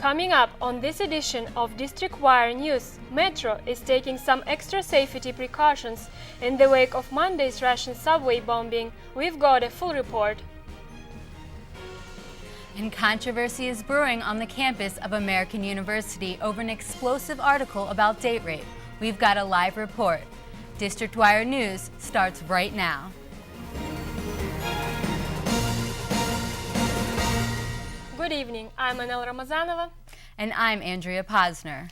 Coming up on this edition of District Wire News, Metro is taking some extra safety precautions in the wake of Monday's Russian subway bombing. We've got a full report. And controversy is brewing on the campus of American University over an explosive article about date rape. We've got a live report. District Wire News starts right now. Good evening, I'm Anel Ramazanova. And I'm Andrea Posner.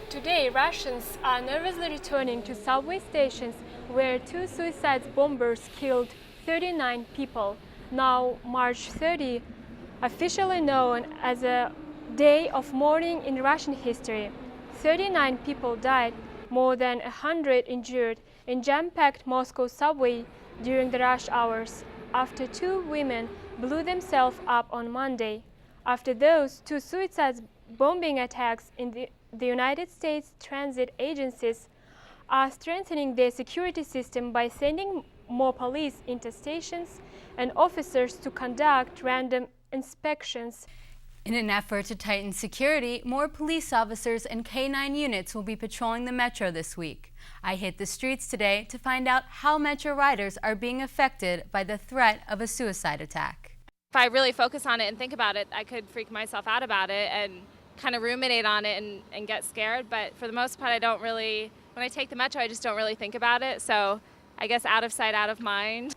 Today, Russians are nervously returning to subway stations where two suicide bombers killed 39 people. Now, March 30, officially known as a day of mourning in Russian history. 39 people died, more than 100 injured in jam-packed Moscow subway during the rush hours after two women blew themselves up on Monday. After those two suicide bombing attacks in the United States transit agencies are strengthening their security system by sending more police into stations and officers to conduct random inspections. In an effort to tighten security, more police officers and K-9 units will be patrolling the Metro this week. I hit the streets today to find out how Metro riders are being affected by the threat of a suicide attack. If I really focus on it and think about it, I could freak myself out about it and kind of ruminate on it and get scared. But for the most part, when I take the Metro, I just don't really think about it. So I guess out of sight, out of mind.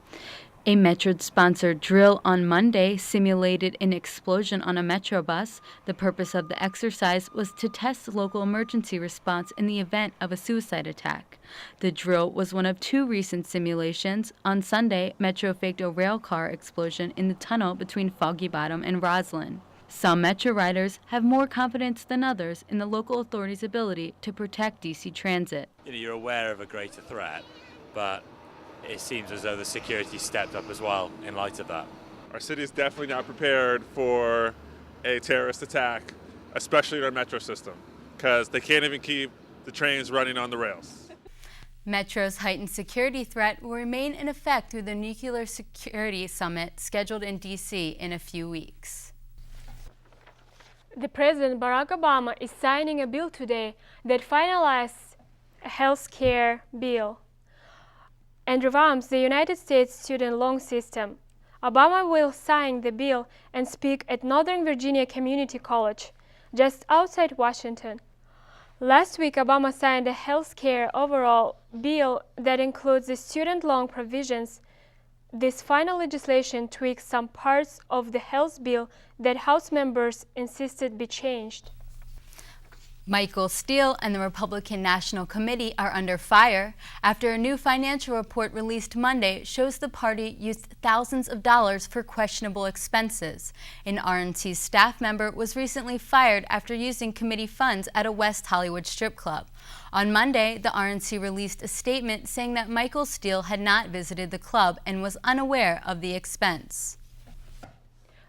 A Metro-sponsored drill on Monday simulated an explosion on a Metro bus. The purpose of the exercise was to test local emergency response in the event of a suicide attack. The drill was one of two recent simulations. On Sunday, Metro faked a rail car explosion in the tunnel between Foggy Bottom and Roslyn. Some Metro riders have more confidence than others in the local authorities' ability to protect DC Transit. You're aware of a greater threat, but it seems as though the security stepped up as well in light of that. Our city is definitely not prepared for a terrorist attack, especially in our metro system, because they can't even keep the trains running on the rails. Metro's heightened security threat will remain in effect through the Nuclear Security Summit scheduled in D.C. in a few weeks. The President Barack Obama is signing a bill today that finalizes a health care bill and revamps the United States student loan system. Obama will sign the bill and speak at Northern Virginia Community College, just outside Washington. Last week, Obama signed a health care overall bill that includes the student loan provisions. This final legislation tweaks some parts of the health bill that House members insisted be changed. Michael Steele and the Republican National Committee are under fire after a new financial report released Monday shows the party used thousands of dollars for questionable expenses. An RNC staff member was recently fired after using committee funds at a West Hollywood strip club. On Monday, the RNC released a statement saying that Michael Steele had not visited the club and was unaware of the expense.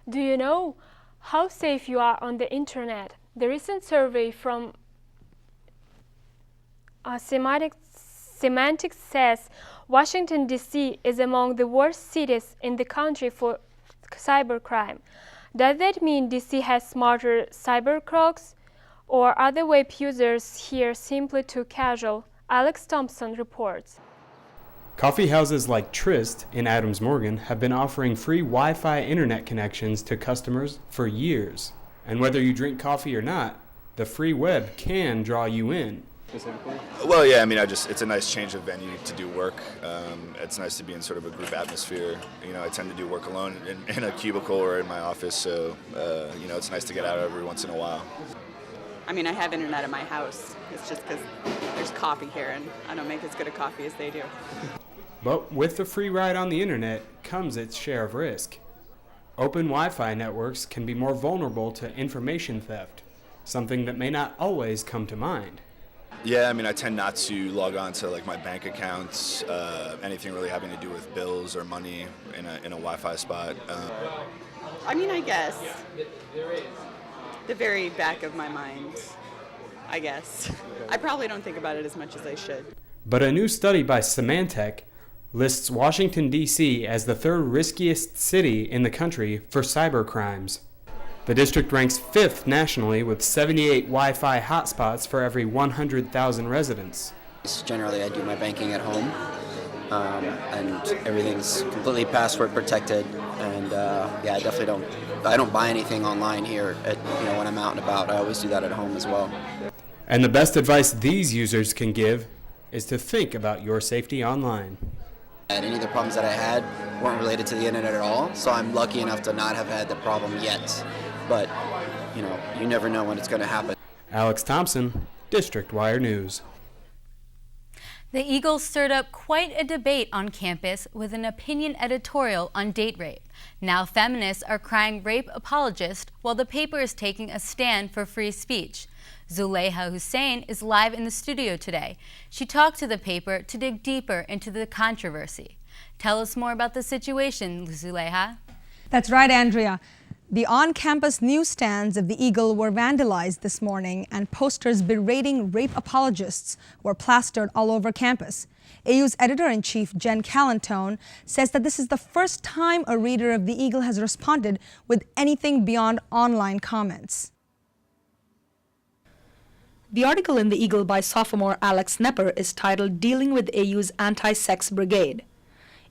Do you know how safe you are on the internet? The recent survey from Semantics says Washington, D.C. is among the worst cities in the country for cybercrime. Does that mean D.C. has smarter cybercriminals, or are the web users here simply too casual? Alex Thompson reports. Coffee houses like Tryst in Adams Morgan have been offering free Wi-Fi internet connections to customers for years. And whether you drink coffee or not, the free web can draw you in. Well, yeah, it's a nice change of venue to do work. It's nice to be in sort of a group atmosphere. I tend to do work alone in a cubicle or in my office, so, it's nice to get out every once in a while. I have internet at my house. It's just because there's coffee here, and I don't make as good a coffee as they do. But with the free ride on the internet comes its share of risk. Open Wi-Fi networks can be more vulnerable to information theft, something that may not always come to mind. Yeah, I tend not to log on to my bank accounts, anything really having to do with bills or money in a Wi-Fi spot. I guess. The very back of my mind, I guess. I probably don't think about it as much as I should. But a new study by Symantec lists Washington, D.C. as the third riskiest city in the country for cyber crimes. The district ranks 5th nationally with 78 Wi-Fi hotspots for every 100,000 residents. Generally, I do my banking at home, and everything's completely password protected. And yeah, I don't buy anything online here. When I'm out and about, I always do that at home as well. And the best advice these users can give is to think about your safety online. And any of the problems that I had weren't related to the internet at all, so I'm lucky enough to not have had the problem yet. But you never know when it's going to happen. Alex Thompson, District Wire News. The Eagle stirred up quite a debate on campus with an opinion editorial on date rape. Now feminists are crying rape apologist while the paper is taking a stand for free speech. Zuleyha Hussein is live in the studio today. She talked to the paper to dig deeper into the controversy. Tell us more about the situation, Zuleyha. That's right, Andrea. The on-campus newsstands of the Eagle were vandalized this morning, and posters berating rape apologists were plastered all over campus. AU's editor-in-chief, Jen Callantone, says that this is the first time a reader of the Eagle has responded with anything beyond online comments. The article in the Eagle by sophomore Alex Nepper is titled "Dealing with AU's Anti-Sex Brigade."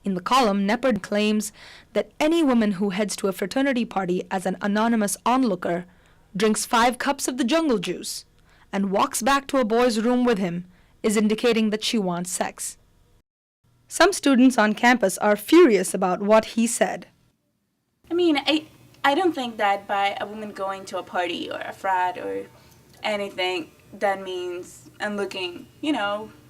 In the column, Nepper claims that any woman who heads to a fraternity party as an anonymous onlooker, drinks 5 cups of the jungle juice, and walks back to a boy's room with him is indicating that she wants sex. Some students on campus are furious about what he said. I don't think that by a woman going to a party or a frat or anything, that means and looking,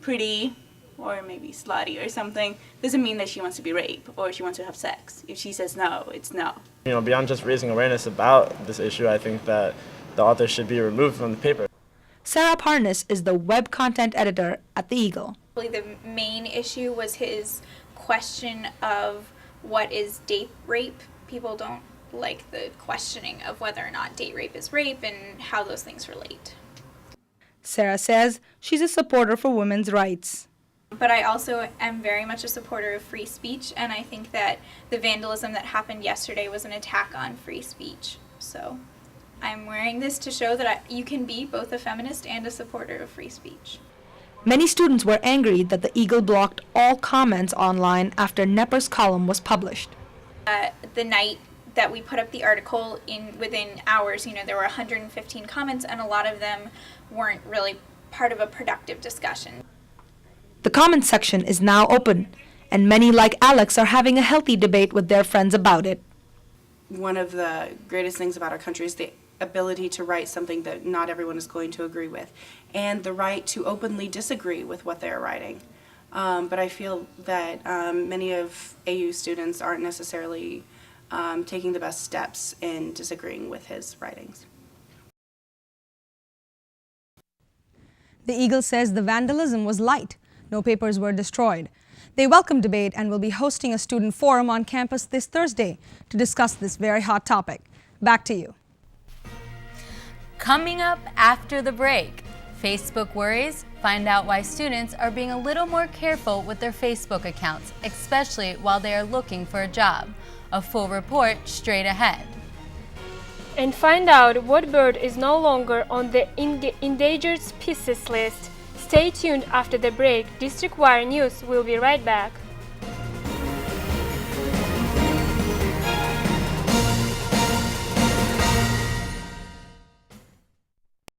pretty or maybe slutty or something, doesn't mean that she wants to be raped or she wants to have sex. If she says no, it's no. Beyond just raising awareness about this issue, I think that the author should be removed from the paper. Sarah Parnas is the web content editor at the Eagle. The main issue was his question of what is date rape. People don't like the questioning of whether or not date rape is rape and how those things relate. Sarah says she's a supporter for women's rights. But I also am very much a supporter of free speech, and I think that the vandalism that happened yesterday was an attack on free speech. So I'm wearing this to show that you can be both a feminist and a supporter of free speech. Many students were angry that the Eagle blocked all comments online after Nepper's column was published. The night that we put up the article, within hours, there were 115 comments, and a lot of them weren't really part of a productive discussion. The comments section is now open, and many like Alex are having a healthy debate with their friends about it. One of the greatest things about our country is the ability to write something that not everyone is going to agree with, and the right to openly disagree with what they're writing. But I feel that many of AU students aren't necessarily taking the best steps in disagreeing with his writings. The Eagle says the vandalism was light. No papers were destroyed. They welcome debate and will be hosting a student forum on campus this Thursday to discuss this very hot topic. Back to you. Coming up after the break, Facebook worries. Find out why students are being a little more careful with their Facebook accounts, especially while they are looking for a job. A full report straight ahead. And find out what bird is no longer on the endangered species list. Stay tuned after the break. District Wire News will be right back.